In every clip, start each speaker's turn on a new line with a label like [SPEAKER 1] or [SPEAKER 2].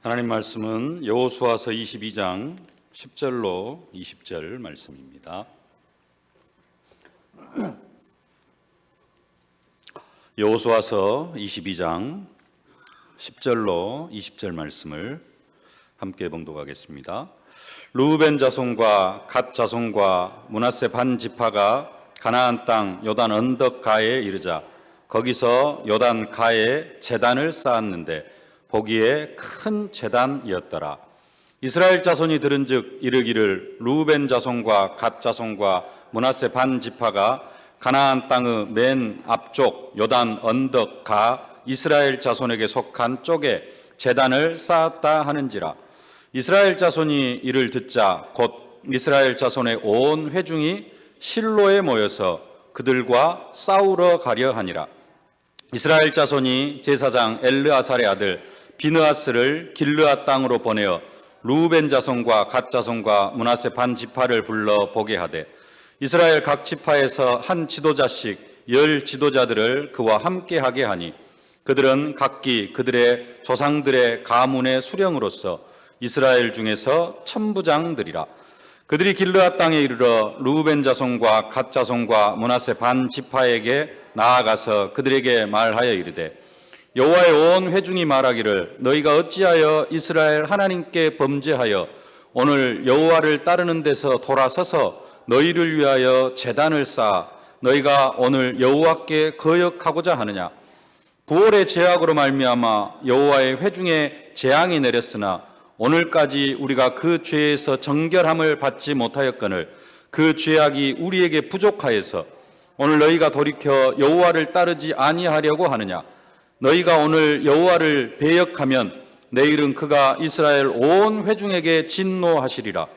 [SPEAKER 1] 하나님 말씀은 여호수아서 22장 10절로 20절 말씀입니다. 여호수아서 22장 10절로 20절 말씀을 함께 봉독하겠습니다. 르우벤 자손과 갓 자손과 므낫세 반 지파가 가나안 땅 요단 언덕 가에 이르자 거기서 요단 가에 제단을 쌓았는데 보기에 큰 제단이었더라. 이스라엘 자손이 들은즉 이르기를 르우벤 자손과 갓 자손과 므낫세 반 지파가 가나안 땅의 맨 앞쪽 요단 언덕 가 이스라엘 자손에게 속한 쪽에 제단을 쌓았다 하는지라. 이스라엘 자손이 이를 듣자 곧 이스라엘 자손의 온 회중이 실로에 모여서 그들과 싸우러 가려 하니라. 이스라엘 자손이 제사장 엘르아살의 아들 비느하스를 길르앗 땅으로 보내어 르우벤 자손과 갓 자손과 므낫세 반 지파를 불러 보게 하되 이스라엘 각 지파에서 한 지도자씩 10 지도자들을 그와 함께 하게 하니 그들은 각기 그들의 조상들의 가문의 수령으로서 이스라엘 중에서 천부장들이라. 그들이 길르앗 땅에 이르러 르우벤 자손과 갓 자손과 므낫세 반 지파에게 나아가서 그들에게 말하여 이르되 여호와의 온 회중이 말하기를 너희가 어찌하여 이스라엘 하나님께 범죄하여 오늘 여호와를 따르는 데서 돌아서서 너희를 위하여 제단을 쌓아 너희가 오늘 여호와께 거역하고자 하느냐. 부올의 제약으로 말미암아 여호와의 회중에 재앙이 내렸으나 오늘까지 우리가 그 죄에서 정결함을 받지 못하였거늘 그 죄악이 우리에게 부족하여서 오늘 너희가 돌이켜 여호와를 따르지 아니하려고 하느냐. 너희가 오늘 여호와를 배역하면 내일은 그가 이스라엘 온 회중에게 진노하시리라.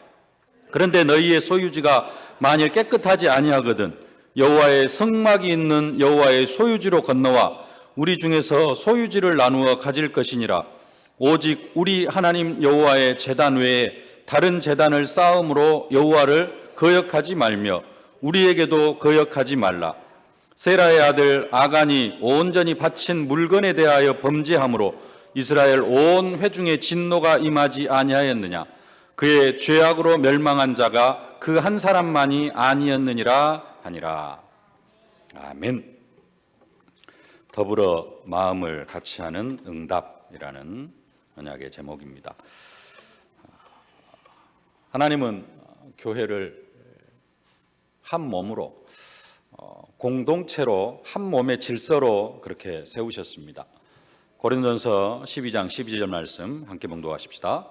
[SPEAKER 1] 그런데 너희의 소유지가 만일 깨끗하지 아니하거든 여호와의 성막이 있는 여호와의 소유지로 건너와 우리 중에서 소유지를 나누어 가질 것이니라. 오직 우리 하나님 여호와의 제단 외에 다른 제단을 쌓음으로 여호와를 거역하지 말며 우리에게도 거역하지 말라. 세라의 아들 아간이 온전히 바친 물건에 대하여 범죄함으로 이스라엘 온 회중의 진노가 임하지 아니하였느냐. 그의 죄악으로 멸망한 자가 그 한 사람만이 아니었느니라 하니라. 아멘. 더불어 마음을 같이 하는 응답이라는 언약의 제목입니다. 하나님은 교회를 한 몸으로 공동체로 한 몸의 질서로 그렇게 세우셨습니다. 고린도전서 12장 12절 말씀 함께 봉독하십시다.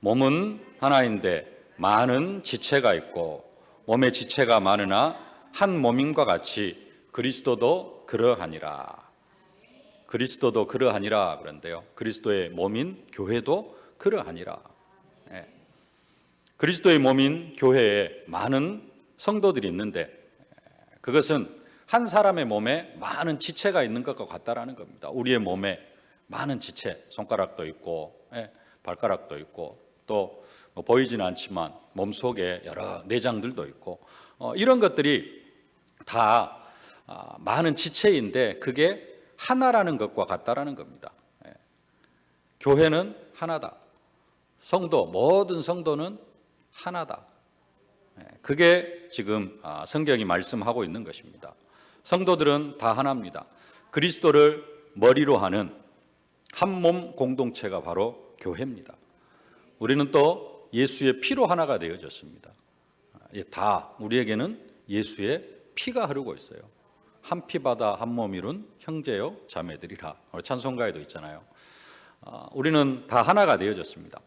[SPEAKER 1] 몸은 하나인데 많은 지체가 있고 몸의 지체가 많으나 한 몸임과 같이 그리스도도 그러하니라. 그리스도도 그러하니라 그런데요. 그리스도의 몸인 교회도 그러하니라. 그리스도의 몸인 교회에 많은 성도들이 있는데 그것은 한 사람의 몸에 많은 지체가 있는 것과 같다라는 겁니다. 우리의 몸에 많은 지체, 손가락도 있고 발가락도 있고 또 보이지는 않지만 몸속에 여러 내장들도 있고 이런 것들이 다 많은 지체인데 그게 하나라는 것과 같다라는 겁니다. 교회는 하나다. 성도, 모든 성도는 하나다. 그게 지금 성경이 말씀하고 있는 것입니다. 성도들은 다 하나입니다. 그리스도를 머리로 하는 한 몸 공동체가 바로 교회입니다. 우리는 또 예수의 피로 하나가 되어졌습니다. 다 우리에게는 예수의 피가 흐르고 있어요. 한 피 받아 한 몸 이룬 형제요 자매들이라. 찬송가에도 있잖아요. 우리는 다 하나가 되어졌습니다.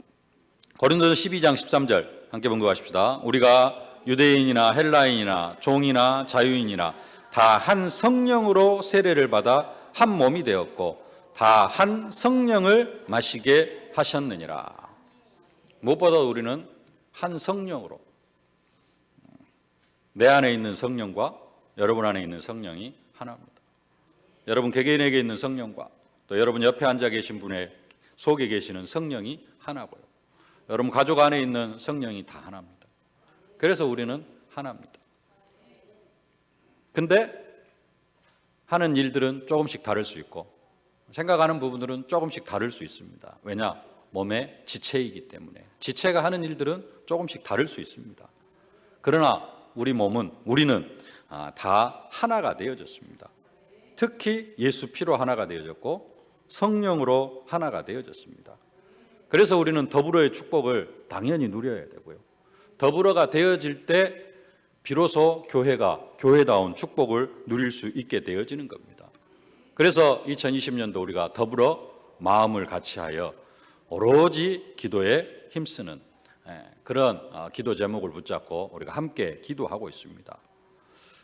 [SPEAKER 1] 고린도서 12장 13절 함께 봉독하십시다. 우리가 유대인이나 헬라인이나 종이나 자유인이나 다 한 성령으로 세례를 받아 한 몸이 되었고 다 한 성령을 마시게 하셨느니라. 무엇보다 우리는 한 성령으로 내 안에 있는 성령과 여러분 안에 있는 성령이 하나입니다. 여러분 개개인에게 있는 성령과 또 여러분 옆에 앉아 계신 분의 속에 계시는 성령이 하나고요. 여러분 가족 안에 있는 성령이 다 하나입니다. 그래서 우리는 하나입니다. 근데 하는 일들은 조금씩 다를 수 있고 생각하는 부분들은 조금씩 다를 수 있습니다. 왜냐? 몸의 지체이기 때문에 지체가 하는 일들은 조금씩 다를 수 있습니다. 그러나 우리는 다 하나가 되어졌습니다. 특히 예수 피로 하나가 되어졌고 성령으로 하나가 되어졌습니다. 그래서 우리는 더불어의 축복을 당연히 누려야 되고요. 더불어가 되어질 때 비로소 교회가 교회다운 축복을 누릴 수 있게 되어지는 겁니다. 그래서 2020년도 우리가 더불어 마음을 같이하여 오로지 기도에 힘쓰는 그런 기도 제목을 붙잡고 우리가 함께 기도하고 있습니다.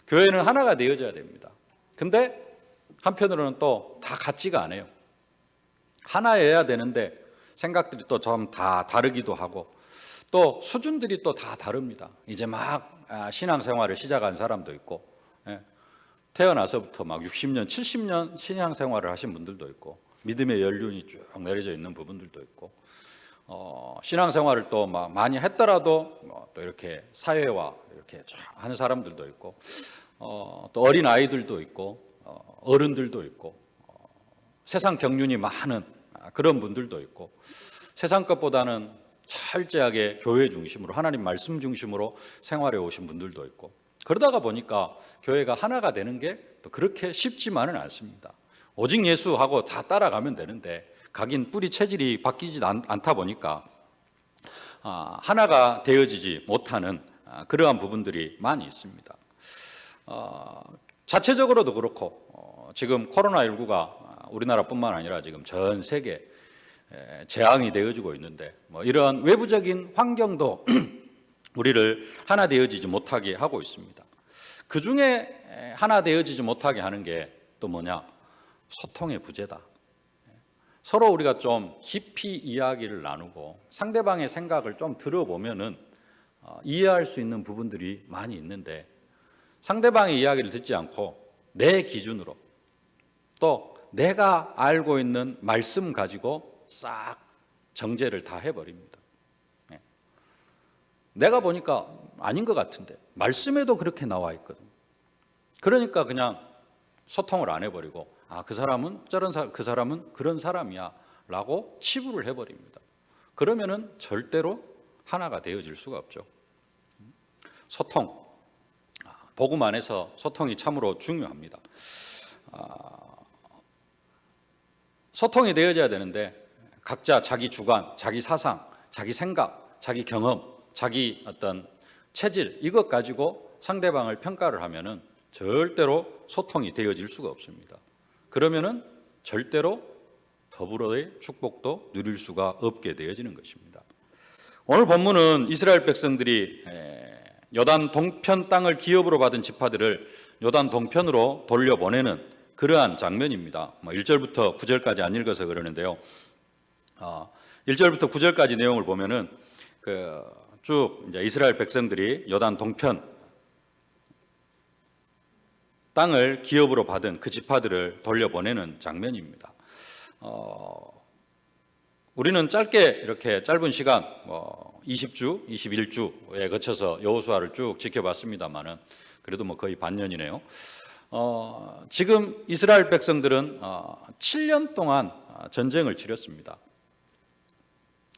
[SPEAKER 1] 교회는 하나가 되어져야 됩니다. 근데 한편으로는 또 다 같지가 않아요. 하나여야 되는데 생각들이 또 좀 다 다르기도 하고 또 수준들이 또 다 다릅니다. 이제 막 신앙생활을 시작한 사람도 있고 태어나서부터 막 60년, 70년 신앙생활을 하신 분들도 있고 믿음의 연륜이 쭉 내려져 있는 부분들도 있고 신앙생활을 또 막 많이 했더라도 또 이렇게 사회와 이렇게 하는 사람들도 있고 또 어린 아이들도 있고 어른들도 있고 세상 경륜이 많은 그런 분들도 있고 세상 것보다는 철저하게 교회 중심으로 하나님 말씀 중심으로 생활해 오신 분들도 있고 그러다가 보니까 교회가 하나가 되는 게 또 그렇게 쉽지만은 않습니다. 오직 예수하고 다 따라가면 되는데 각인 뿌리 체질이 바뀌지 않다 보니까 하나가 되어지지 못하는 그러한 부분들이 많이 있습니다. 자체적으로도 그렇고 지금 코로나19가 우리나라뿐만 아니라 지금 전 세계 재앙이 되어지고 있는데 이러한 외부적인 환경도 우리를 하나 되어지지 못하게 하고 있습니다. 그 중에 하나 되어지지 못하게 하는 게 또 뭐냐? 소통의 부재다. 서로 우리가 좀 깊이 이야기를 나누고 상대방의 생각을 좀 들어보면은 이해할 수 있는 부분들이 많이 있는데 상대방의 이야기를 듣지 않고 내 기준으로 또 내가 알고 있는 말씀 가지고 싹 정제를 다 해버립니다. 내가 보니까 아닌 것 같은데 말씀에도 그렇게 나와 있거든. 그러니까 그냥 소통을 안 해버리고 그 사람은 그 사람은 그런 사람이야 라고 치부를 해버립니다. 그러면은 절대로 하나가 되어질 수가 없죠. 소통, 복음 안에서 소통이 참으로 중요합니다. 소통이 되어져야 되는데 각자 자기 주관, 자기 사상, 자기 생각, 자기 경험, 자기 어떤 체질 이것 가지고 상대방을 평가를 하면은 절대로 소통이 되어질 수가 없습니다. 그러면은 절대로 더불어의 축복도 누릴 수가 없게 되어지는 것입니다. 오늘 본문은 이스라엘 백성들이 요단 동편 땅을 기업으로 받은 지파들을 요단 동편으로 돌려보내는 그러한 장면입니다. 1절부터 9절까지 안 읽어서 그러는데요. 1절부터 9절까지 내용을 보면은 쭉 이제 이스라엘 백성들이 요단 동편 땅을 기업으로 받은 그 지파들을 돌려보내는 장면입니다. 우리는 짧게 이렇게 짧은 시간 20주, 21주에 거쳐서 여호수아를 쭉 지켜봤습니다만은 그래도 거의 반년이네요. 지금 이스라엘 백성들은 7년 동안 전쟁을 치렀습니다.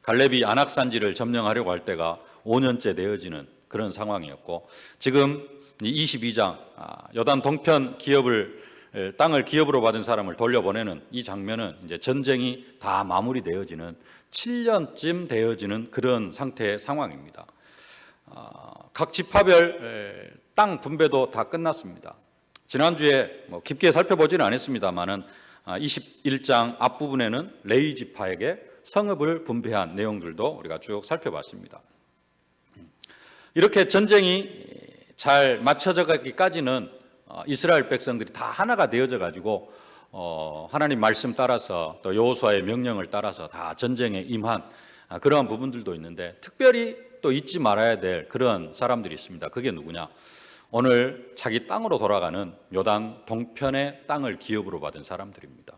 [SPEAKER 1] 갈렙이 안악산지를 점령하려고 할 때가 5년째 되어지는 그런 상황이었고 지금 22장 요단 동편 땅을 기업으로 받은 사람을 돌려보내는 이 장면은 이제 전쟁이 다 마무리되어지는 7년쯤 되어지는 그런 상태의 상황입니다. 각 지파별 땅 분배도 다 끝났습니다. 지난주에 깊게 살펴보지는 않았습니다만은 21장 앞부분에는 레위 지파에게 성읍을 분배한 내용들도 우리가 쭉 살펴봤습니다. 이렇게 전쟁이 잘 맞춰져 가기까지는 이스라엘 백성들이 다 하나가 되어져 가지고 하나님 말씀 따라서 또 여호수아의 명령을 따라서 다 전쟁에 임한 그러한 부분들도 있는데 특별히 또 잊지 말아야 될 그런 사람들이 있습니다. 그게 누구냐? 오늘 자기 땅으로 돌아가는 요단 동편의 땅을 기업으로 받은 사람들입니다.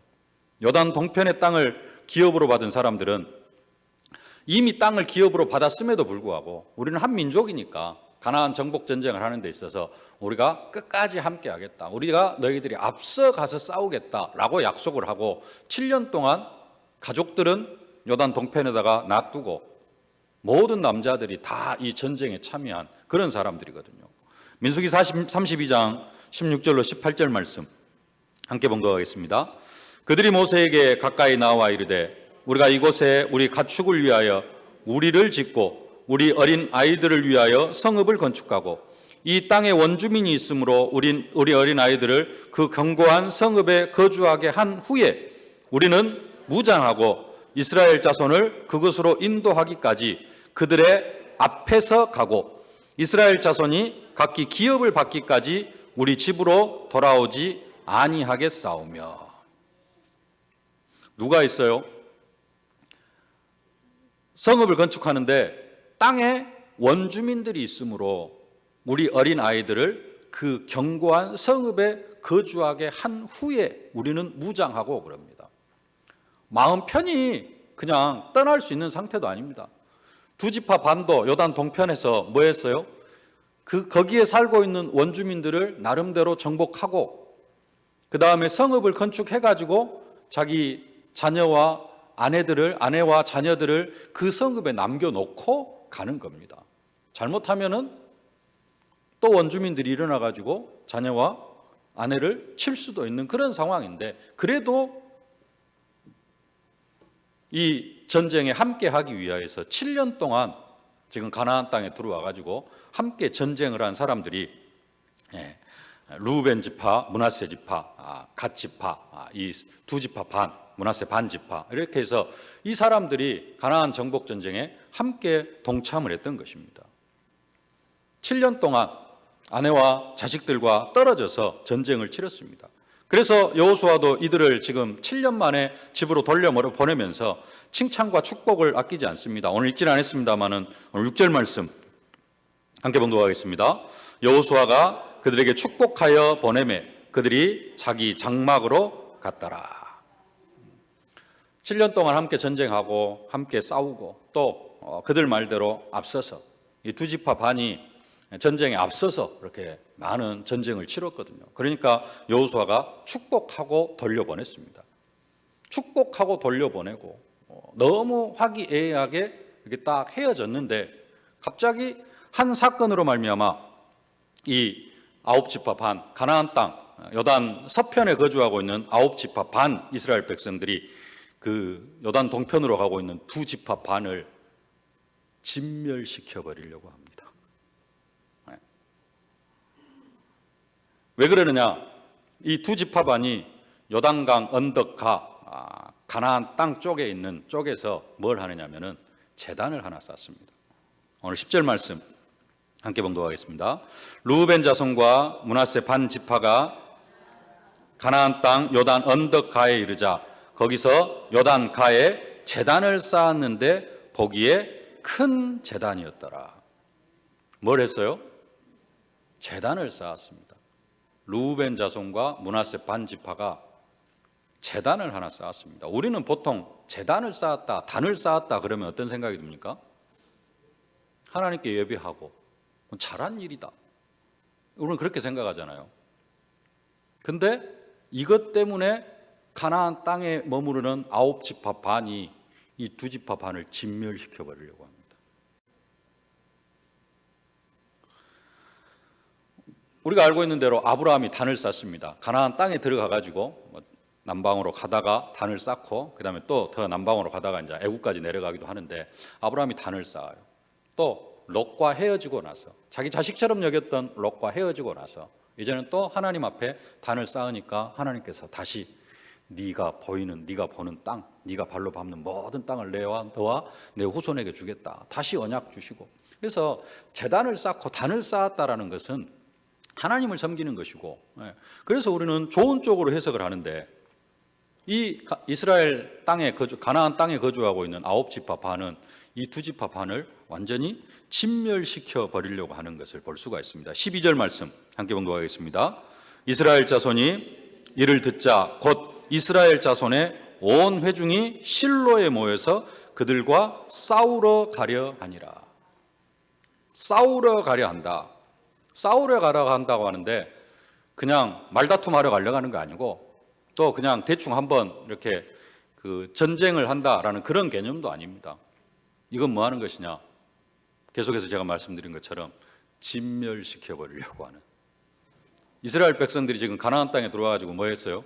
[SPEAKER 1] 요단 동편의 땅을 기업으로 받은 사람들은 이미 땅을 기업으로 받았음에도 불구하고 우리는 한 민족이니까 가나안 정복 전쟁을 하는 데 있어서 우리가 끝까지 함께 하겠다. 우리가 너희들이 앞서 가서 싸우겠다라고 약속을 하고 7년 동안 가족들은 요단 동편에다가 놔두고 모든 남자들이 다 이 전쟁에 참여한 그런 사람들이거든요. 민수기 32장 16절로 18절 말씀 함께 봉독하겠습니다. 그들이 모세에게 가까이 나와 이르되 우리가 이곳에 우리 가축을 위하여 우리를 짓고 우리 어린 아이들을 위하여 성읍을 건축하고 이 땅에 원주민이 있으므로 우리 어린 아이들을 그 견고한 성읍에 거주하게 한 후에 우리는 무장하고 이스라엘 자손을 그곳으로 인도하기까지 그들의 앞에서 가고 이스라엘 자손이 각기 기업을 받기까지 우리 집으로 돌아오지 아니하겠사오며. 누가 있어요? 성읍을 건축하는데 땅에 원주민들이 있으므로 우리 어린 아이들을 그 견고한 성읍에 거주하게 한 후에 우리는 무장하고 그럽니다. 마음 편히 그냥 떠날 수 있는 상태도 아닙니다. 두 지파 반도 요단 동편에서 뭐 했어요? 거기에 살고 있는 원주민들을 나름대로 정복하고 그 다음에 성읍을 건축해가지고 자기 아내와 자녀들을 그 성읍에 남겨놓고 가는 겁니다. 잘못하면은 또 원주민들이 일어나가지고 자녀와 아내를 칠 수도 있는 그런 상황인데 그래도 이 전쟁에 함께하기 위하여서 7년 동안 지금 가나안 땅에 들어와가지고 함께 전쟁을 한 사람들이 루벤 지파, 므낫세 지파, 갓 지파, 이 두 지파 반, 므낫세 반 지파 이렇게 해서 이 사람들이 가나안 정복 전쟁에 함께 동참을 했던 것입니다. 7년 동안 아내와 자식들과 떨어져서 전쟁을 치렀습니다. 그래서 여호수아도 이들을 지금 7년 만에 집으로 돌려보내면서 칭찬과 축복을 아끼지 않습니다. 오늘 읽지는 않았습니다만은 오늘 6절 말씀 함께 봉독하겠습니다. 여호수아가 그들에게 축복하여 보내매 그들이 자기 장막으로 갔더라. 7년 동안 함께 전쟁하고 함께 싸우고 또 그들 말대로 앞서서 이 두 지파 반이 전쟁에 앞서서 이렇게 많은 전쟁을 치렀거든요. 그러니까 여호수아가 축복하고 돌려보냈습니다. 축복하고 돌려보내고 너무 화기애애하게 이렇게 딱 헤어졌는데 갑자기 한 사건으로 말미암아 이 아홉 지파 반 가나안 땅 요단 서편에 거주하고 있는 아홉 지파 반 이스라엘 백성들이 그 요단 동편으로 가고 있는 두 지파 반을 진멸시켜 버리려고 합니다. 왜 그러느냐? 이 두 지파 반이 요단강 언덕가 가나안 땅 쪽에 있는 쪽에서 뭘 하느냐면은 제단을 하나 쌓습니다. 오늘 10절 말씀 함께 봉독하겠습니다. 루벤 자손과 므낫세 반 지파가 가나안 땅 요단 언덕가에 이르자 거기서 요단 가에 제단을 쌓았는데 보기에 큰 제단이었더라. 뭘 했어요? 제단을 쌓았습니다. 루벤 자손과 므낫세 반 지파가 제단을 하나 쌓았습니다. 우리는 보통 제단을 쌓았다, 단을 쌓았다 그러면 어떤 생각이 듭니까? 하나님께 예배하고 잘한 일이다. 우리는 그렇게 생각하잖아요. 근데 이것 때문에 가나안 땅에 머무르는 아홉 지파 반이 이 두 지파 반을 진멸시켜 버리려고 합니다. 우리가 알고 있는 대로 아브라함이 단을 쌓습니다. 가나안 땅에 들어가 가지고 남방으로 가다가 단을 쌓고 그다음에 또 더 남방으로 가다가 이제 애국까지 내려가기도 하는데 아브라함이 단을 쌓아요. 또 롯과 헤어지고 나서 자기 자식처럼 여겼던 롯과 헤어지고 나서 이제는 또 하나님 앞에 단을 쌓으니까 하나님께서 다시 네가 보는 땅, 네가 발로 밟는 모든 땅을 너와 내 후손에게 주겠다. 다시 언약 주시고. 그래서 제단을 쌓고 단을 쌓았다라는 것은 하나님을 섬기는 것이고, 그래서 우리는 좋은 쪽으로 해석을 하는데 이 이스라엘 땅에 가나안 땅에 거주하고 있는 아홉 지파 반은 이 두 지파 반을 완전히 진멸시켜 버리려고 하는 것을 볼 수가 있습니다. 12절 말씀 함께 봉독하겠습니다. 이스라엘 자손이 이를 듣자 곧 이스라엘 자손의 온 회중이 실로에 모여서 그들과 싸우러 가려 하니라. 싸우러 가려 한다. 싸우러 가려 한다고 하는데 그냥 말다툼하러 가려고 하는 거 아니고 또 그냥 대충 한번 이렇게 그 전쟁을 한다라는 그런 개념도 아닙니다. 이건 뭐 하는 것이냐? 계속해서 제가 말씀드린 것처럼 진멸시켜 버리려고 하는. 이스라엘 백성들이 지금 가나안 땅에 들어와가지고 뭐 했어요?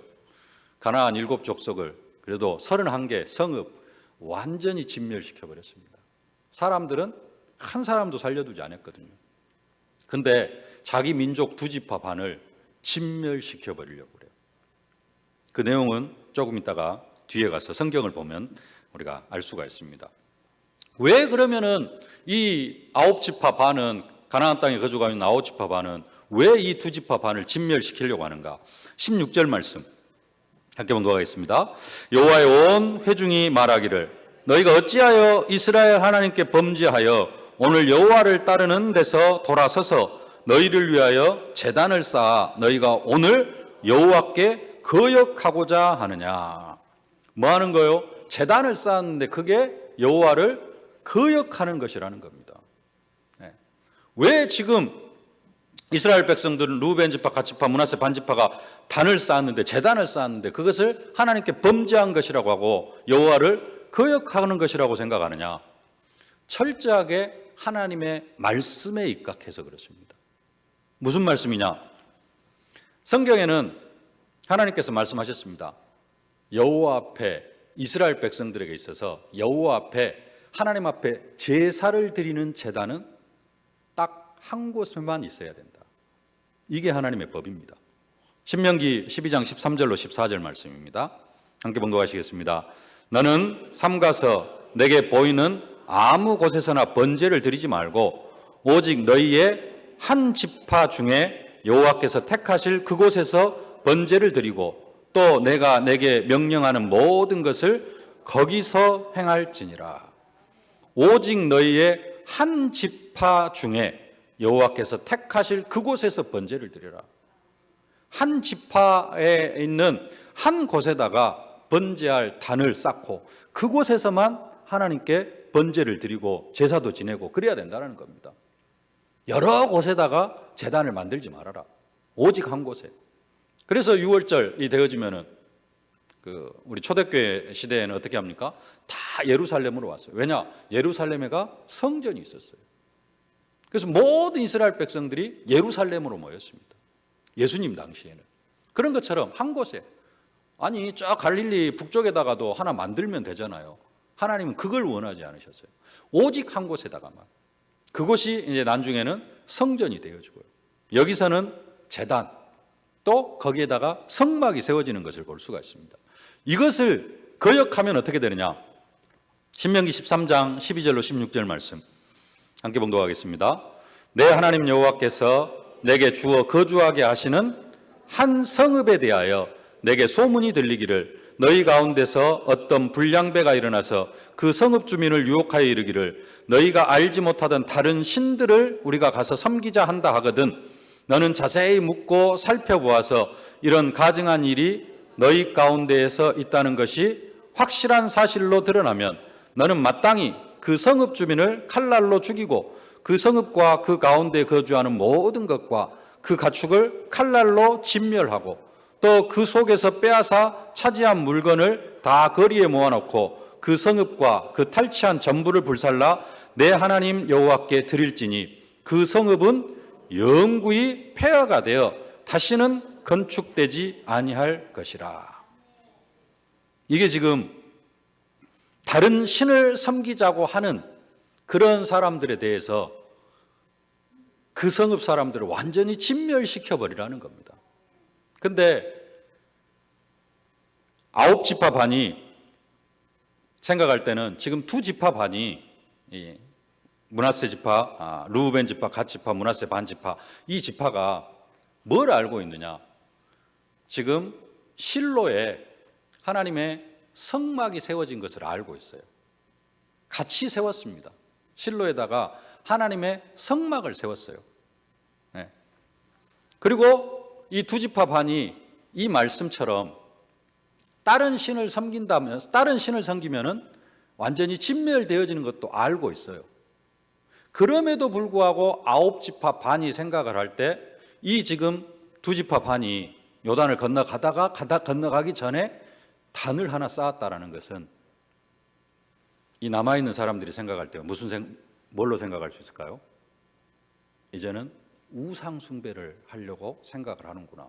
[SPEAKER 1] 가나안 7족속을 그래도 31개 성읍 완전히 진멸시켜 버렸습니다. 사람들은 한 사람도 살려두지 않았거든요. 근데 자기 민족 2지파 반을 진멸시켜 버리려고 그래요. 그 내용은 조금 있다가 뒤에 가서 성경을 보면 우리가 알 수가 있습니다. 왜 그러면은 이 9지파 반은 가나안 땅에 거주하고 있는 9지파 반은 왜 이 2지파 반을 진멸시키려고 하는가? 16절 말씀 함께 봉독하겠습니다. 여호와의 온 회중이 말하기를 너희가 어찌하여 이스라엘 하나님께 범죄하여 오늘 여호와를 따르는 데서 돌아서서 너희를 위하여 제단을 쌓아 너희가 오늘 여호와께 거역하고자 하느냐. 뭐 하는 거요? 제단을 쌓았는데 그게 여호와를 거역하는 것이라는 겁니다. 왜 지금 이스라엘 백성들은 루벤 지파, 갓 지파, 므낫세 반 지파가 단을 쌓았는데 제단을 쌓았는데 그것을 하나님께 범죄한 것이라고 하고 여호와를 거역하는 것이라고 생각하느냐? 철저하게 하나님의 말씀에 입각해서 그렇습니다. 무슨 말씀이냐? 성경에는 하나님께서 말씀하셨습니다. 여호와 앞에 이스라엘 백성들에게 있어서 여호와 앞에 하나님 앞에 제사를 드리는 제단은 딱 한 곳에만 있어야 된다. 이게 하나님의 법입니다. 신명기 12장 13절로 14절 말씀입니다. 함께 봉독하시겠습니다. 너는 삼가서 내게 보이는 아무 곳에서나 번제를 드리지 말고 오직 너희의 한 지파 중에 여호와께서 택하실 그곳에서 번제를 드리고 또 내가 내게 명령하는 모든 것을 거기서 행할지니라. 오직 너희의 한 지파 중에 여호와께서 택하실 그곳에서 번제를 드리라. 한 지파에 있는 한 곳에다가 번제할 단을 쌓고 그곳에서만 하나님께 번제를 드리고 제사도 지내고 그래야 된다는 겁니다. 여러 곳에다가 제단을 만들지 말아라. 오직 한 곳에. 그래서 6월절이 되어지면은 우리 초대교회 시대에는 어떻게 합니까? 다 예루살렘으로 왔어요. 왜냐? 예루살렘에가 성전이 있었어요. 그래서 모든 이스라엘 백성들이 예루살렘으로 모였습니다. 예수님 당시에는. 그런 것처럼 한 곳에, 아니 저 갈릴리 북쪽에다가도 하나 만들면 되잖아요. 하나님은 그걸 원하지 않으셨어요. 오직 한 곳에다가만. 그곳이 이제 나중에는 성전이 되어지고요. 여기서는 제단, 또 거기에다가 성막이 세워지는 것을 볼 수가 있습니다. 이것을 거역하면 어떻게 되느냐? 신명기 13장 12절로 16절 말씀 함께 봉독하겠습니다. 내 하나님 여호와께서 내게 주어 거주하게 하시는 한 성읍에 대하여 내게 소문이 들리기를 너희 가운데서 어떤 불량배가 일어나서 그 성읍 주민을 유혹하여 이르기를 너희가 알지 못하던 다른 신들을 우리가 가서 섬기자 한다 하거든 너는 자세히 묻고 살펴보아서 이런 가증한 일이 너희 가운데에서 있다는 것이 확실한 사실로 드러나면 너는 마땅히 그 성읍 주민을 칼날로 죽이고 그 성읍과 그 가운데 거주하는 모든 것과 그 가축을 칼날로 진멸하고 또 그 속에서 빼앗아 차지한 물건을 다 거리에 모아놓고 그 성읍과 그 탈취한 전부를 불살라 내 하나님 여호와께 드릴지니 그 성읍은 영구히 폐허가 되어 다시는 건축되지 아니할 것이라. 이게 지금 다른 신을 섬기자고 하는 그런 사람들에 대해서 그 성읍 사람들을 완전히 진멸시켜 버리라는 겁니다. 근데 9지파 반이 생각할 때는 지금 2지파 반이 므낫세 지파, 르우벤 지파, 갓 지파, 므낫세 반 지파 이 지파가 뭘 알고 있느냐? 지금 실로에 하나님의 성막이 세워진 것을 알고 있어요. 같이 세웠습니다. 실로에다가 하나님의 성막을 세웠어요. 네. 그리고 이 2지파 반이 이 말씀처럼 다른 신을 섬긴다면, 다른 신을 섬기면은 완전히 진멸되어지는 것도 알고 있어요. 그럼에도 불구하고 9지파 반이 생각을 할 때 이 지금 2지파 반이 요단을 건너가다가 건너가기 전에 단을 하나 쌓았다라는 것은 이 남아있는 사람들이 생각할 때 뭘로 생각할 수 있을까요? 이제는 우상 숭배를 하려고 생각을 하는구나.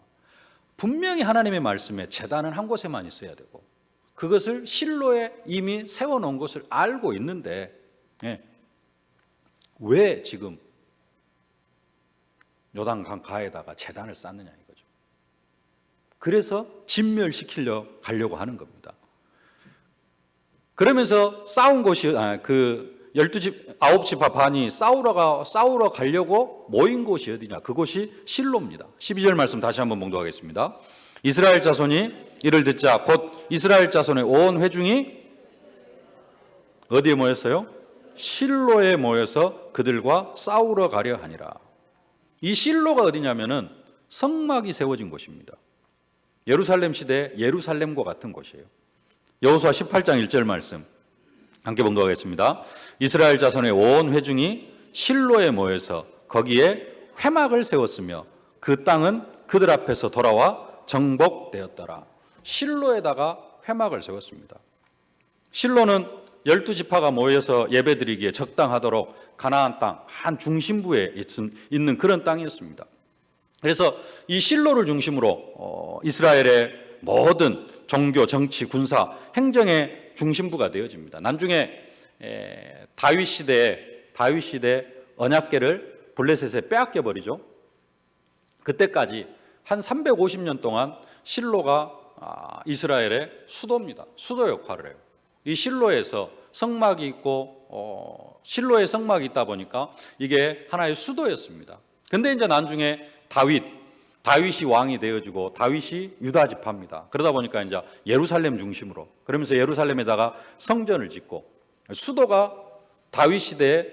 [SPEAKER 1] 분명히 하나님의 말씀에 제단은 한 곳에만 있어야 되고 그것을 실로에 이미 세워놓은 것을 알고 있는데 왜 지금 요단강 가에다가 제단을 쌓느냐 이거죠. 그래서 진멸시키려 가려고 하는 겁니다. 그러면서 싸운 곳이 그 9지파 반이 싸우러 가려고 모인 곳이 어디냐? 그곳이 실로입니다. 12절 말씀 다시 한번 봉독하겠습니다. 이스라엘 자손이 이를 듣자 곧 이스라엘 자손의 온 회중이 어디에 모였어요? 실로에 모여서 그들과 싸우러 가려 하니라. 이 실로가 어디냐면은 성막이 세워진 곳입니다. 예루살렘 시대 예루살렘과 같은 곳이에요. 여호수아 18장 1절 말씀 함께 봉독하겠습니다. 이스라엘 자손의 온 회중이 실로에 모여서 거기에 회막을 세웠으며 그 땅은 그들 앞에서 돌아와 정복되었더라. 실로에다가 회막을 세웠습니다. 실로는 12지파가 모여서 예배드리기에 적당하도록 가나안 땅 한 중심부에 있는 그런 땅이었습니다. 그래서 이 실로를 중심으로 이스라엘의 모든 종교, 정치, 군사, 행정의 중심부가 되어집니다. 나중에 다윗 시대에 언약궤를 블레셋에 빼앗겨 버리죠. 그때까지 한 350년 동안 실로가 이스라엘의 수도입니다. 수도 역할을 해요. 이 실로에서 성막이 있고 실로에 성막이 있다 보니까 이게 하나의 수도였습니다. 근데 이제 나중에 다윗이 왕이 되어지고 다윗이 유다 지파입니다. 그러다 보니까 이제 예루살렘 중심으로 그러면서 예루살렘에다가 성전을 짓고 수도가 다윗 시대에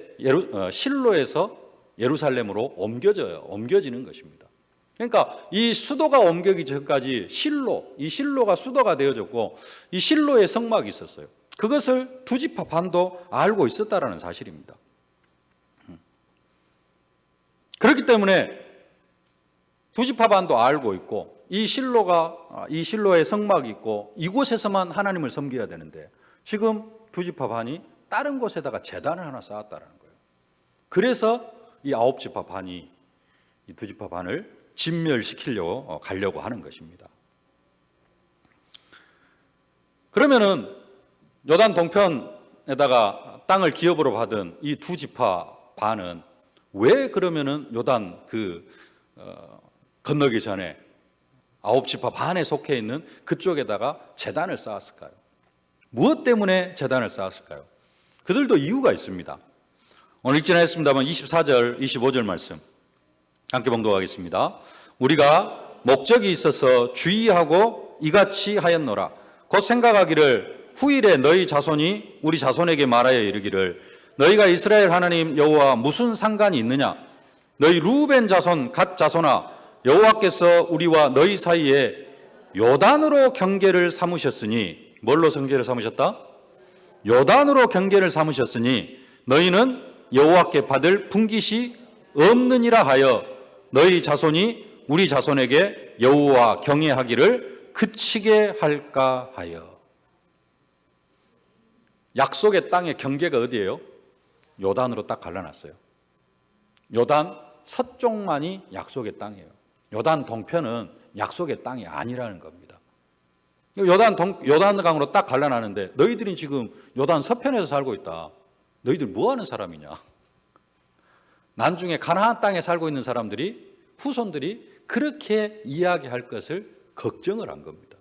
[SPEAKER 1] 실로에서 예루살렘으로 옮겨지는 것입니다. 그러니까 이 수도가 옮겨지기 전까지 이 실로가 수도가 되어졌고 이 실로에 성막이 있었어요. 그것을 두 지파 반도 알고 있었다라는 사실입니다. 그렇기 때문에 두 지파 반도 알고 있고 이 실로에 성막이 있고 이곳에서만 하나님을 섬겨야 되는데 지금 두 지파 반이 다른 곳에다가 제단을 하나 쌓았다라는 거예요. 그래서 이 9지파 반이 이 두 지파 반을 진멸시키려고 가려고 하는 것입니다. 그러면은 요단 동편에다가 땅을 기업으로 받은 이 두 지파 반은 왜 그러면은 요단 건너기 전에 9지파 반에 속해 있는 그쪽에다가 제단을 쌓았을까요? 무엇 때문에 제단을 쌓았을까요? 그들도 이유가 있습니다. 오늘 읽지는 했습니다만 24절, 25절 말씀 함께 봉독하겠습니다. 우리가 목적이 있어서 주의하고 이같이 하였노라. 곧 생각하기를 후일에 너희 자손이 우리 자손에게 말하여 이르기를 너희가 이스라엘 하나님 여호와 무슨 상관이 있느냐? 너희 루벤 자손 갓 자손아 여호와께서 우리와 너희 사이에 요단으로 경계를 삼으셨으니 뭘로 경계를 삼으셨다? 요단으로 경계를 삼으셨으니 너희는 여호와께 받을 분깃이 없느니라 하여 너희 자손이 우리 자손에게 여호와 경외하기를 그치게 할까 하여. 약속의 땅의 경계가 어디예요? 요단으로 딱 갈라놨어요. 요단 서쪽만이 약속의 땅이에요. 요단 동편은 약속의 땅이 아니라는 겁니다. 요단강으로 딱 갈라놨는데 너희들이 지금 요단 서편에서 살고 있다. 너희들 뭐 하는 사람이냐? 나중에 가나안 땅에 살고 있는 후손들이 그렇게 이야기할 것을 걱정을 한 겁니다.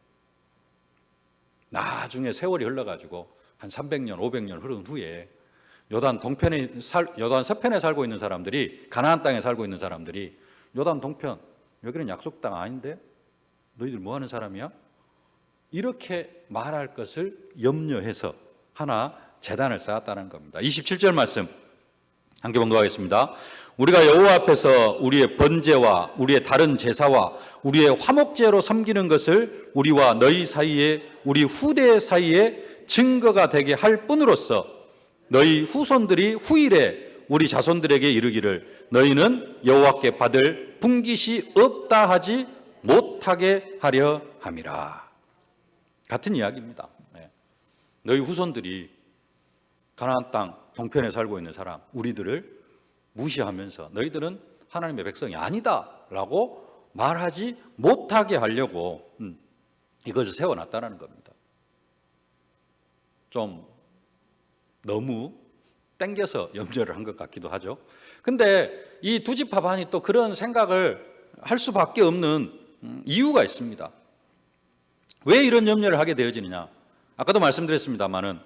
[SPEAKER 1] 나중에 세월이 흘러가지고 한 300년, 500년 흐른 후에 요단 서편에 살고 있는 사람들이 가나안 땅에 살고 있는 사람들이 요단 동편 여기는 약속 땅 아닌데 너희들 뭐 하는 사람이야? 이렇게 말할 것을 염려해서 하나 제단을 쌓았다는 겁니다. 27절 말씀 함께 봉독하겠습니다. 우리가 여호와 앞에서 우리의 번제와 우리의 다른 제사와 우리의 화목제로 섬기는 것을 우리와 너희 사이에 우리 후대 사이에 증거가 되게 할 뿐으로써 너희 후손들이 후일에 우리 자손들에게 이르기를 너희는 여호와께 받을 분깃이 없다 하지 못하게 하려 함이라. 같은 이야기입니다. 예. 너희 후손들이 가나안 땅 동편에 살고 있는 사람, 우리들을 무시하면서 너희들은 하나님의 백성이 아니다라고 말하지 못하게 하려고 이것을 세워놨다는 겁니다. 좀 너무 땡겨서 염려를 한 것 같기도 하죠. 근데 이 두 지파 반이 또 그런 생각을 할 수밖에 없는 이유가 있습니다. 왜 이런 염려를 하게 되어지느냐? 아까도 말씀드렸습니다만은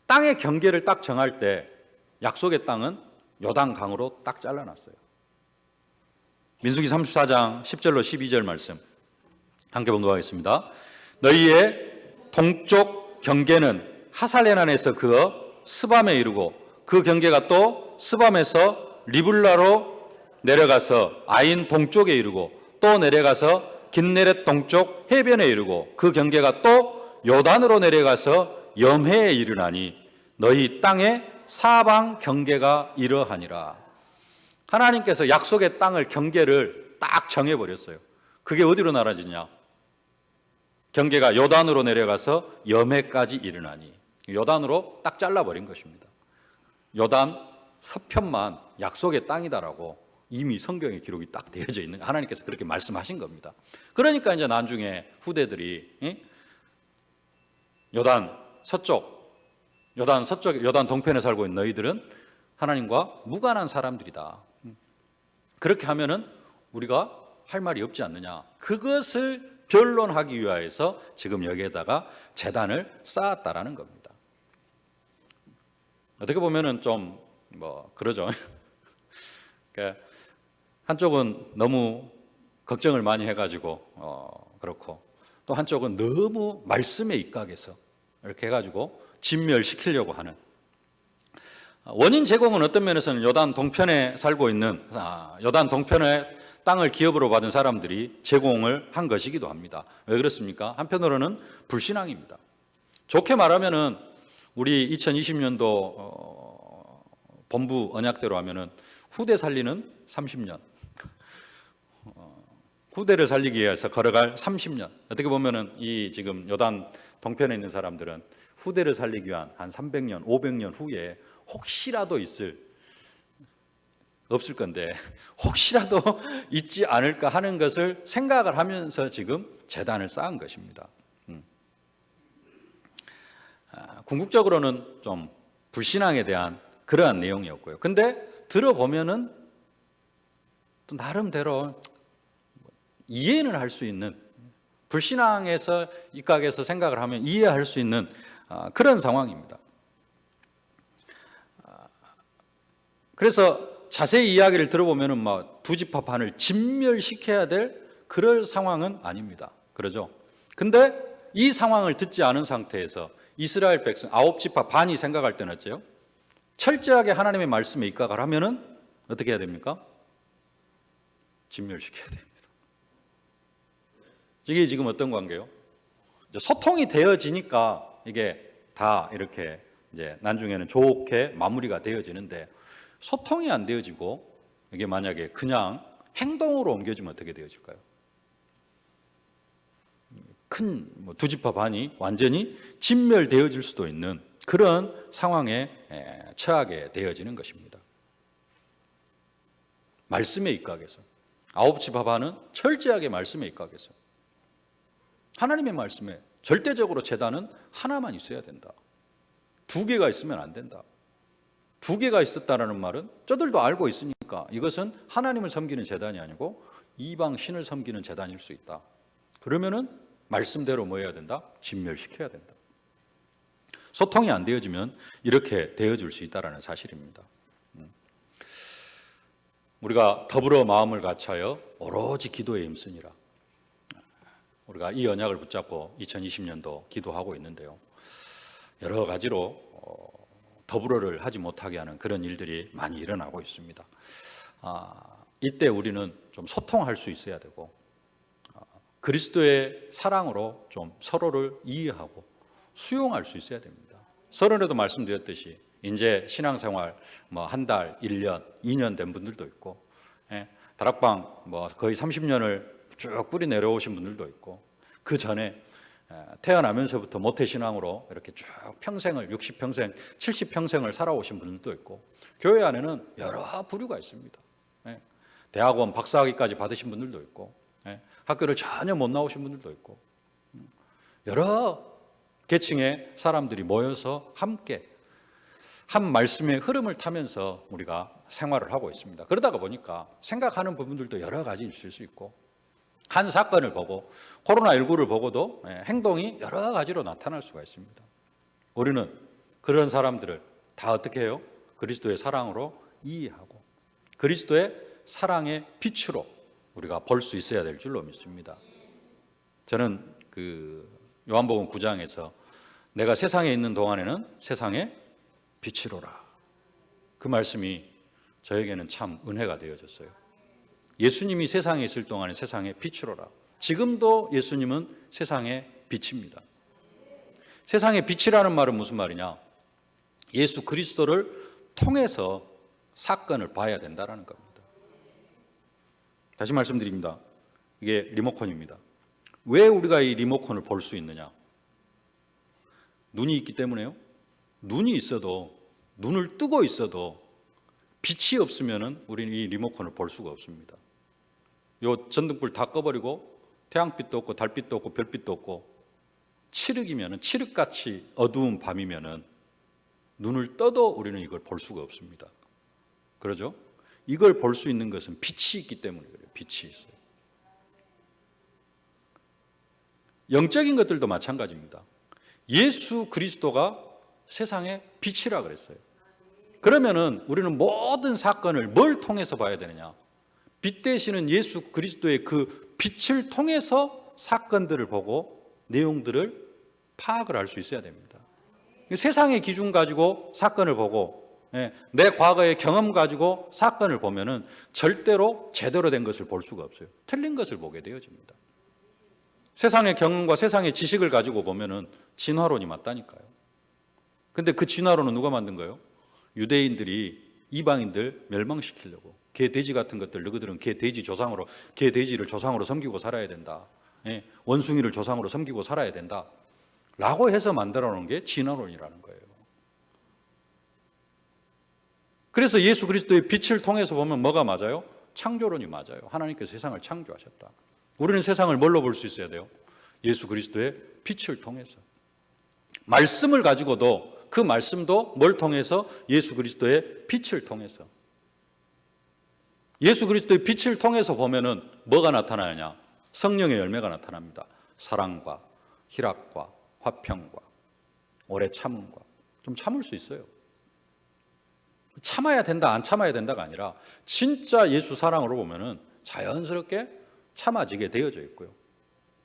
[SPEAKER 1] 땅의 경계를 딱 정할 때 약속의 땅은 요단강으로 딱 잘라놨어요. 민수기 34장 10절로 12절 말씀 함께 봉독하겠습니다. 너희의 동쪽 경계는 하살레난에서 그어 스밤에 이르고 그 경계가 또 스밤에서 리블라로 내려가서 아인 동쪽에 이르고 또 내려가서 긴네렛 동쪽 해변에 이르고 그 경계가 또 요단으로 내려가서 염해에 이르나니 너희 땅의 사방 경계가 이러하니라. 하나님께서 약속의 땅을 경계를 딱 정해버렸어요. 그게 어디로 나라지냐? 경계가 요단으로 내려가서 염해까지 이르나니 요단으로 딱 잘라버린 것입니다. 요단 서편만 약속의 땅이다라고 이미 성경에 기록이 딱 되어져 있는, 하나님께서 그렇게 말씀하신 겁니다. 그러니까 이제 나중에 후대들이 요단 동편에 살고 있는 너희들은 하나님과 무관한 사람들이다. 그렇게 하면은 우리가 할 말이 없지 않느냐. 그것을 변론하기 위하여서 지금 여기에다가 제단을 쌓았다라는 겁니다. 어떻게 보면은 좀 그러죠. 그러니까 한쪽은 너무 걱정을 많이 해가지고 그렇고 또 한쪽은 너무 말씀에 입각해서 이렇게 해가지고 진멸시키려고 하는. 원인 제공은 어떤 면에서는 요단 동편에 살고 있는 요단 동편의 땅을 기업으로 받은 사람들이 제공을 한 것이기도 합니다. 왜 그렇습니까? 한편으로는 불신앙입니다. 좋게 말하면은 우리 2020년도 본부 언약대로 하면은 후대 살리는 30년, 후대를 살리기 위해서 걸어갈 30년. 어떻게 보면은 이 지금 요단 동편에 있는 사람들은 후대를 살리기 위한 한 300년, 500년 후에 혹시라도 없을 건데 혹시라도 있지 않을까 하는 것을 생각을 하면서 지금 제단을 쌓은 것입니다. 궁극적으로는 좀 불신앙에 대한 그러한 내용이었고요. 근데 들어보면은 또 나름대로 이해는 할 수 있는, 불신앙에서 입각해서 생각을 하면 이해할 수 있는 그런 상황입니다. 그래서 자세히 이야기를 들어보면은 두 지파 반을 진멸시켜야 될 그럴 상황은 아닙니다. 그러죠? 근데 이 상황을 듣지 않은 상태에서 이스라엘 백성 9지파 반이 생각할 때는 어째요? 철저하게 하나님의 말씀에 입각을 하면은 어떻게 해야 됩니까? 진멸시켜야 됩니다. 이게 지금 어떤 관계요? 이제 소통이 되어지니까 이게 다 이렇게 이제 나중에는 좋게 마무리가 되어지는데, 소통이 안 되어지고 이게 만약에 그냥 행동으로 옮겨지면 어떻게 되어질까요? 큰 두 지파 반이 완전히 진멸되어질 수도 있는 그런 상황에 처하게 되어지는 것입니다. 말씀에 입각해서 9지파 반은 철저하게 말씀에 입각해서 하나님의 말씀에 절대적으로 제단은 하나만 있어야 된다. 2개가 있으면 안 된다. 2개가 있었다라는 말은 저들도 알고 있으니까 이것은 하나님을 섬기는 제단이 아니고 이방 신을 섬기는 제단일 수 있다. 그러면은 말씀대로 뭐 해야 된다? 진멸시켜야 된다. 소통이 안 되어지면 이렇게 되어질 수 있다라는 사실입니다. 우리가 더불어 마음을 같이하여 오로지 기도에 힘쓰니라. 우리가 이 언약을 붙잡고 2020년도 기도하고 있는데요. 여러 가지로 더불어를 하지 못하게 하는 그런 일들이 많이 일어나고 있습니다. 이때 우리는 좀 소통할 수 있어야 되고 그리스도의 사랑으로 좀 서로를 이해하고 수용할 수 있어야 됩니다. 서론에도 말씀드렸듯이 이제 신앙생활 한 달, 1년, 2년 된 분들도 있고 다락방 거의 30년을 쭉 뿌리 내려오신 분들도 있고 그 전에 태어나면서부터 모태신앙으로 이렇게 쭉 평생을 60평생, 70평생을 살아오신 분들도 있고 교회 안에는 여러 부류가 있습니다. 대학원 박사학위까지 받으신 분들도 있고 학교를 전혀 못 나오신 분들도 있고 여러 계층의 사람들이 모여서 함께 한 말씀의 흐름을 타면서 우리가 생활을 하고 있습니다. 그러다가 보니까 생각하는 부분들도 여러 가지 있을 수 있고 한 사건을 보고 코로나19를 보고도 행동이 여러 가지로 나타날 수가 있습니다. 우리는 그런 사람들을 다 어떻게 해요? 그리스도의 사랑으로 이해하고 그리스도의 사랑의 빛으로 우리가 볼 수 있어야 될 줄로 믿습니다. 저는 요한복음 9장에서 내가 세상에 있는 동안에는 세상의 빛이로라. 그 말씀이 저에게는 참 은혜가 되어졌어요. 예수님이 세상에 있을 동안에 세상의 빛이로라. 지금도 예수님은 세상의 빛입니다. 세상의 빛이라는 말은 무슨 말이냐? 예수 그리스도를 통해서 사건을 봐야 된다는 겁니다. 다시 말씀드립니다. 이게 리모컨입니다. 왜 우리가 이 리모컨을 볼 수 있느냐? 눈이 있기 때문에요. 눈이 있어도 눈을 뜨고 있어도 빛이 없으면 우리는 이 리모컨을 볼 수가 없습니다. 요 전등불 다 꺼버리고 태양빛도 없고 달빛도 없고 별빛도 없고 칠흑같이 어두운 밤이면은 눈을 떠도 우리는 이걸 볼 수가 없습니다. 그러죠? 이걸 볼 수 있는 것은 빛이 있기 때문에 그래요. 빛이 있어요. 영적인 것들도 마찬가지입니다. 예수 그리스도가 세상의 빛이라 그랬어요. 그러면은 우리는 모든 사건을 뭘 통해서 봐야 되느냐? 빛 되시는 예수 그리스도의 그 빛을 통해서 사건들을 보고 내용들을 파악을 할 수 있어야 됩니다. 세상의 기준 가지고 사건을 보고 내 과거의 경험 가지고 사건을 보면은 절대로 제대로 된 것을 볼 수가 없어요. 틀린 것을 보게 되어집니다. 세상의 경험과 세상의 지식을 가지고 보면은 진화론이 맞다니까요. 근데 그 진화론은 누가 만든 거예요? 유대인들이 이방인들 멸망시키려고 개, 돼지 같은 것들 너희들은 개, 돼지 조상으로 개, 돼지를 조상으로 섬기고 살아야 된다. 원숭이를 조상으로 섬기고 살아야 된다. 라고 해서 만들어 놓은 게 진화론이라는 거예요. 그래서 예수 그리스도의 빛을 통해서 보면 뭐가 맞아요? 창조론이 맞아요. 하나님께서 세상을 창조하셨다. 우리는 세상을 뭘로 볼 수 있어야 돼요? 예수 그리스도의 빛을 통해서. 말씀을 가지고도 그 말씀도 뭘 통해서? 예수 그리스도의 빛을 통해서. 예수 그리스도의 빛을 통해서 보면은 뭐가 나타나느냐? 성령의 열매가 나타납니다. 사랑과 희락과 화평과 오래 참음과. 좀 참을 수 있어요. 참아야 된다, 안 참아야 된다가 아니라 진짜 예수 사랑으로 보면은 자연스럽게 참아지게 되어져 있고요.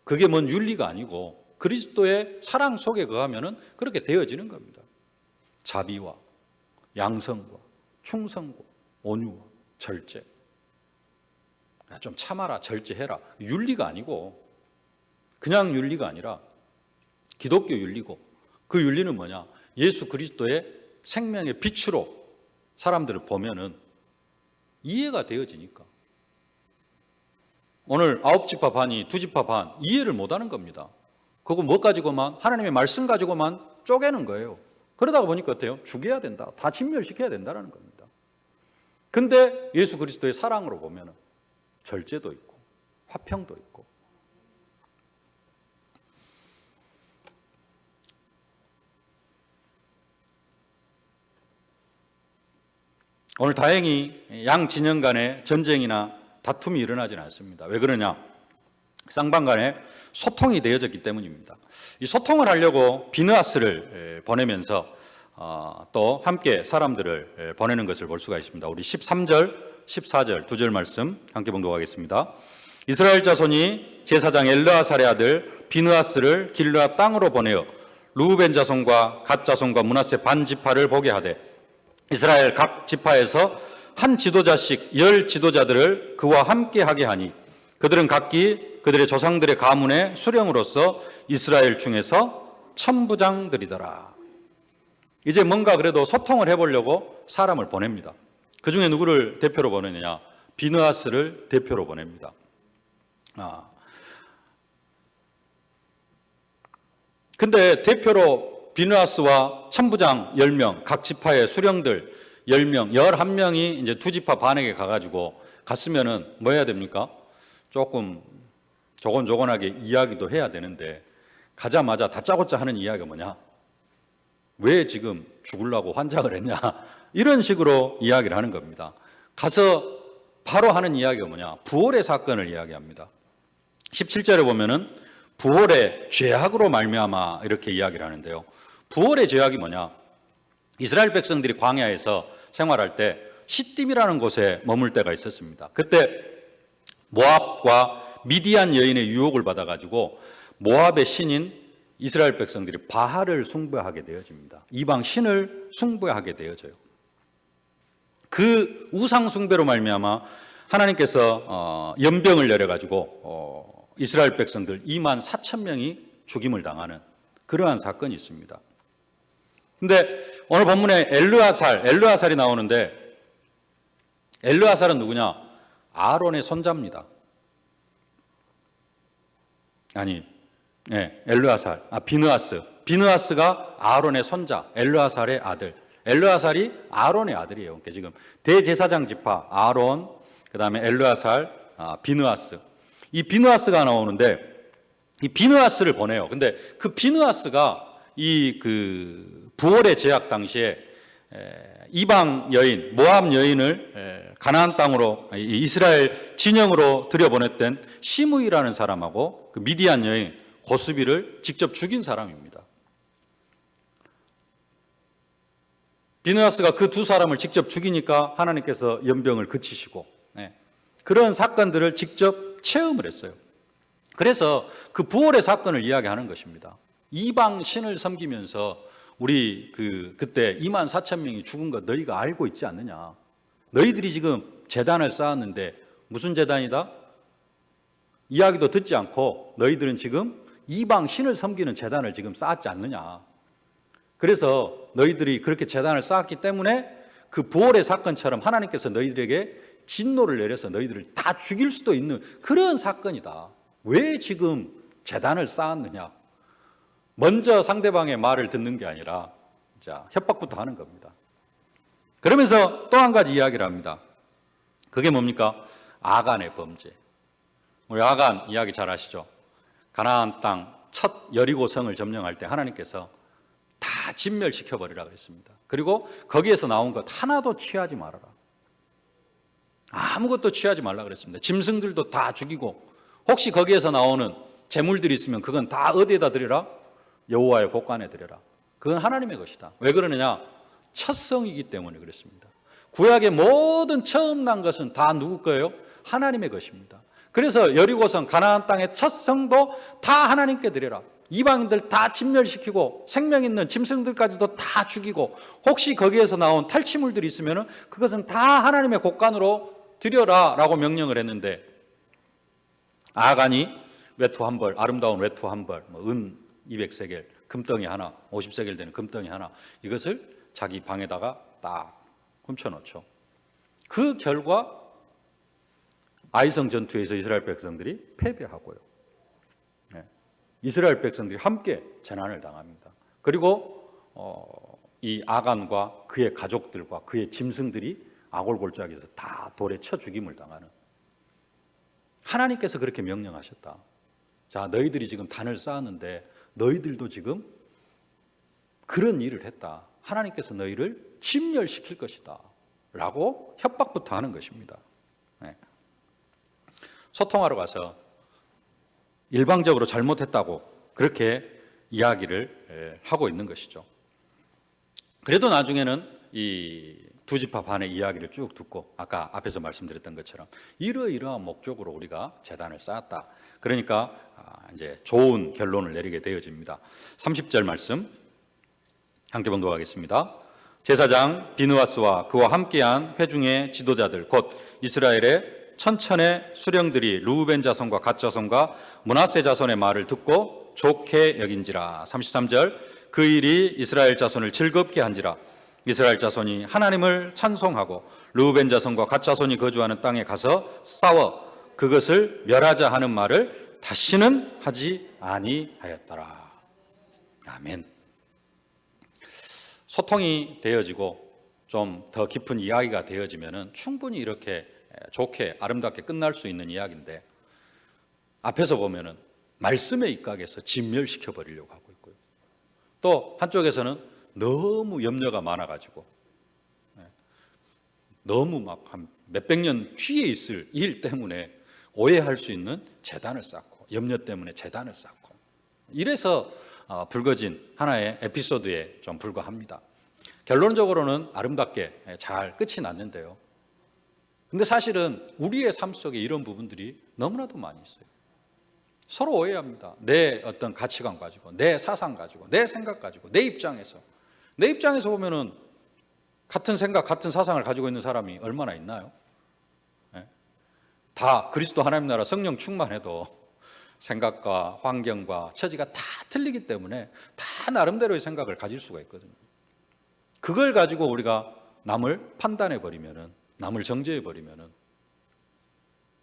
[SPEAKER 1] 그게 뭔 윤리가 아니고 그리스도의 사랑 속에 거하면은 그렇게 되어지는 겁니다. 자비와 양성과 충성과 온유와 절제. 좀 참아라, 절제해라. 윤리가 아니고 그냥 윤리가 아니라 기독교 윤리고 그 윤리는 뭐냐? 예수 그리스도의 생명의 빛으로 사람들을 보면은 이해가 되어지니까. 오늘 9지파 반이 2지파 반 이해를 못하는 겁니다. 그거 뭐 가지고만 하나님의 말씀 가지고만 쪼개는 거예요. 그러다가 보니까 어때요? 죽여야 된다. 다 진멸시켜야 된다는 겁니다. 근데 예수 그리스도의 사랑으로 보면은 절제도 있고 화평도 있고 오늘 다행히 양 진영 간에 전쟁이나 다툼이 일어나지는 않습니다. 왜 그러냐? 쌍방 간에 소통이 되어졌기 때문입니다. 이 소통을 하려고 비느하스를 보내면서 또 함께 사람들을 보내는 것을 볼 수가 있습니다. 우리 13절, 14절 두 절 말씀 함께 봉독하겠습니다. 이스라엘 자손이 제사장 엘르아살의 아들 비느하스를 길르앗 땅으로 보내어 르우벤 자손과 갓 자손과 므낫세 반 지파를 보게 하되 이스라엘 각 지파에서 한 지도자씩 10 지도자들을 그와 함께 하게 하니 그들은 각기 그들의 조상들의 가문의 수령으로서 이스라엘 중에서 천부장들이더라. 이제 뭔가 그래도 소통을 해보려고 사람을 보냅니다. 그 중에 누구를 대표로 보내느냐? 비느하스를 대표로 보냅니다. 근데 대표로 비느하스와 천부장 10명, 각 지파의 수령들 10명, 11명이 이제 두 지파 반에게 가가지고 갔으면은 뭐 해야 됩니까? 조금 조곤조곤하게 이야기도 해야 되는데 가자마자 다짜고짜 하는 이야기가 뭐냐? 왜 지금 죽으려고 환장을 했냐? 이런 식으로 이야기를 하는 겁니다. 가서 바로 하는 이야기가 뭐냐? 부활의 사건을 이야기합니다. 17절에 보면은 부활의 죄악으로 말미암아 이렇게 이야기를 하는데요. 부활의 죄악이 뭐냐? 이스라엘 백성들이 광야에서 생활할 때 시딤이라는 곳에 머물 때가 있었습니다. 그때 모압과 미디안 여인의 유혹을 받아가지고 모압의 신인 이스라엘 백성들이 바알을 숭배하게 되어집니다. 이방 신을 숭배하게 되어져요. 그 우상 숭배로 말미암아 하나님께서 연병을 내려가지고 이스라엘 백성들 2만 4천 명이 죽임을 당하는 그러한 사건이 있습니다. 근데 오늘 본문에 엘르아살이 나오는데 엘르아살은 누구냐? 아론의 손자입니다. 비느하스가 아론의 손자, 엘르아살의 아들. 엘르아살이 아론의 아들이에요. 그러니까 지금 대제사장 지파 아론, 그다음에 엘르아살, 비느하스. 이 비느하스가 나오는데 이 비느하스를 보내요. 근데 그 비느하스가 이 그 부활의 제약 당시에 이방 여인, 모압 여인을 가나안 땅으로 이스라엘 진영으로 들여보냈던 시므이라는 사람하고 그 미디안 여인 고스비를 직접 죽인 사람입니다. 비느하스가 그 두 사람을 직접 죽이니까 하나님께서 연병을 그치시고 그런 사건들을 직접 체험을 했어요. 그래서 그 부활의 사건을 이야기하는 것입니다. 이방 신을 섬기면서 우리 그때 2만 4천 명이 죽은 거 너희가 알고 있지 않느냐? 너희들이 지금 제단을 쌓았는데 무슨 제단이다? 이야기도 듣지 않고 너희들은 지금 이방 신을 섬기는 제단을 지금 쌓았지 않느냐? 그래서 너희들이 그렇게 제단을 쌓았기 때문에 그 부활의 사건처럼 하나님께서 너희들에게 진노를 내려서 너희들을 다 죽일 수도 있는 그런 사건이다. 왜 지금 제단을 쌓았느냐? 먼저 상대방의 말을 듣는 게 아니라 협박부터 하는 겁니다. 그러면서 또 한 가지 이야기를 합니다. 그게 뭡니까? 아간의 범죄. 우리 아간 이야기 잘 아시죠? 가나안 땅 첫 여리고 성을 점령할 때 하나님께서 다 진멸시켜버리라 그랬습니다. 그리고 거기에서 나온 것 하나도 취하지 말아라. 아무것도 취하지 말라 그랬습니다. 짐승들도 다 죽이고 혹시 거기에서 나오는 재물들이 있으면 그건 다 어디에다 드려라? 여호와의 곳간에 드려라. 그건 하나님의 것이다. 왜 그러느냐? 첫 성이기 때문에 그렇습니다. 구약의 모든 처음 난 것은 다 누구 거예요? 하나님의 것입니다. 그래서 여리고성 가나안 땅의 첫 성도 다 하나님께 드려라. 이방인들 다 진멸시키고 생명 있는 짐승들까지도 다 죽이고 혹시 거기에서 나온 탈취물들이 있으면 그것은 다 하나님의 곳간으로 드려라 라고 명령을 했는데 아간이 외투 한 벌, 아름다운 외투 한 벌, 은 200세겔, 금덩이 하나, 50세겔 되는 금덩이 하나 이것을 자기 방에다가 딱 훔쳐놓죠. 그 결과 아이성 전투에서 이스라엘 백성들이 패배하고요. 이스라엘 백성들이 함께 재난을 당합니다. 그리고 이 아간과 그의 가족들과 그의 짐승들이 아골골짜기에서 다 돌에 쳐 죽임을 당하는 하나님께서 그렇게 명령하셨다. 자, 너희들이 지금 단을 쌓았는데 너희들도 지금 그런 일을 했다. 하나님께서 너희를 진멸시킬 것이다. 라고 협박부터 하는 것입니다. 소통하러 가서 일방적으로 잘못했다고 그렇게 이야기를 하고 있는 것이죠. 그래도 나중에는 이 두 지파 반의 이야기를 쭉 듣고 아까 앞에서 말씀드렸던 것처럼 이러이러한 목적으로 우리가 제단을 쌓았다. 그러니까 이제 좋은 결론을 내리게 되어집니다. 30절 말씀 함께 봉독하겠습니다. 제사장 비느하스와 그와 함께한 회중의 지도자들 곧 이스라엘의 천천의 수령들이 르우벤 자손과 갓 자손과 므낫세 자손의 말을 듣고 좋게 여긴지라. 33절 그 일이 이스라엘 자손을 즐겁게 한지라. 이스라엘 자손이 하나님을 찬송하고 르우벤 자손과 갓 자손이 거주하는 땅에 가서 싸워 그것을 멸하자 하는 말을 다시는 하지 아니하였더라. 아멘. 소통이 되어지고 좀 더 깊은 이야기가 되어지면은 충분히 이렇게 좋게 아름답게 끝날 수 있는 이야기인데, 앞에서 보면은 말씀에 입각해서 진멸시켜 버리려고 하고 있고요. 또 한쪽에서는 너무 염려가 많아가지고 너무 막 한 몇백 년 뒤에 있을 일 때문에 오해할 수 있는 재단을 쌓고, 염려 때문에 재단을 쌓고, 이래서 불거진 하나의 에피소드에 좀 불과합니다. 결론적으로는 아름답게 잘 끝이 났는데요. 근데 사실은 우리의 삶 속에 이런 부분들이 너무나도 많이 있어요. 서로 오해합니다. 내 어떤 가치관 가지고, 내 사상 가지고, 내 생각 가지고, 내 입장에서 보면은 같은 생각, 같은 사상을 가지고 있는 사람이 얼마나 있나요? 다 그리스도 하나님 나라 성령 충만해도 생각과 환경과 처지가 다 틀리기 때문에 다 나름대로의 생각을 가질 수가 있거든요. 그걸 가지고 우리가 남을 판단해 버리면은, 남을 정죄해 버리면은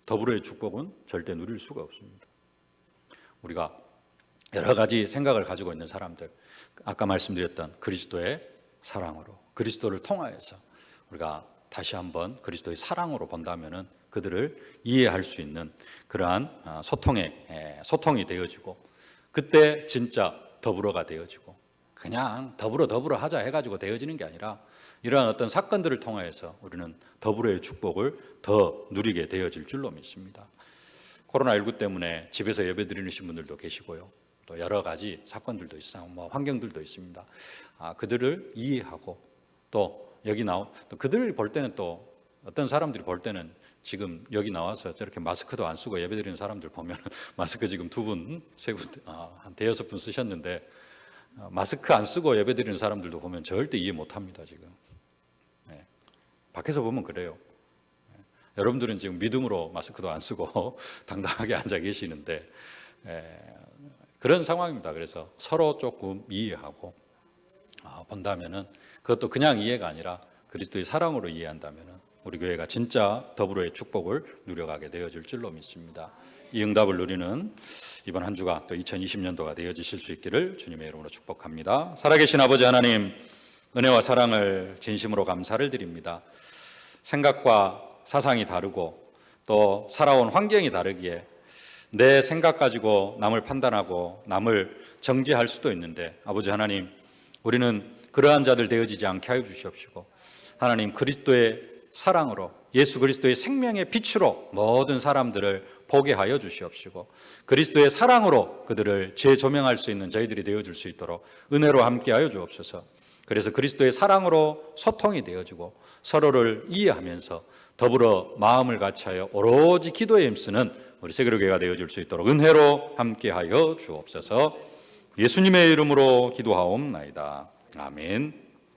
[SPEAKER 1] 더불어의 축복은 절대 누릴 수가 없습니다. 우리가 여러 가지 생각을 가지고 있는 사람들, 아까 말씀드렸던 그리스도의 사랑으로, 그리스도를 통하여서 우리가 다시 한번 그리스도의 사랑으로 본다면은 그들을 이해할 수 있는 그러한 소통이 되어지고, 그때 진짜 더불어가 되어지고, 그냥 더불어 하자 해가지고 되어지는 게 아니라 이러한 어떤 사건들을 통하여서 우리는 더불어의 축복을 더 누리게 되어질 줄로 믿습니다. 코로나19 때문에 집에서 예배드리는 분들도 계시고요. 또 여러 가지 사건들도 있어요. 환경들도 있습니다. 그들을 이해하고, 또 여기 또 그들을 볼 때는, 또 어떤 사람들이 볼 때는 지금 여기 나와서 저렇게 마스크도 안 쓰고 예배드리는 사람들 보면 마스크 지금 2분, 3분, 한 5분 쓰셨는데 마스크 안 쓰고 예배드리는 사람들도 보면 절대 이해 못합니다. 지금 밖에서 보면 그래요. 여러분들은 지금 믿음으로 마스크도 안 쓰고 당당하게 앉아 계시는데 그런 상황입니다. 그래서 서로 조금 이해하고 본다면은, 그것도 그냥 이해가 아니라 그리스도의 사랑으로 이해한다면은 우리 교회가 진짜 더불어의 축복을 누려가게 되어질 줄로 믿습니다. 이 응답을 누리는 이번 한 주가 또 2020년도가 되어지실 수 있기를 주님의 이름으로 축복합니다. 살아계신 아버지 하나님, 은혜와 사랑을 진심으로 감사를 드립니다. 생각과 사상이 다르고 또 살아온 환경이 다르기에 내 생각 가지고 남을 판단하고 남을 정죄할 수도 있는데, 아버지 하나님, 우리는 그러한 자들 되어지지 않게 하여 주시옵시고, 하나님 그리스도의 사랑으로, 예수 그리스도의 생명의 빛으로 모든 사람들을 보게 하여 주시옵시고, 그리스도의 사랑으로 그들을 재조명할 수 있는 저희들이 되어줄 수 있도록 은혜로 함께 하여 주옵소서. 그래서 그리스도의 사랑으로 소통이 되어지고 서로를 이해하면서 더불어 마음을 같이하여 오로지 기도에 힘쓰는 우리 세계교회가 되어줄 수 있도록 은혜로 함께하여 주옵소서. 예수님의 이름으로 기도하옵나이다. 아멘.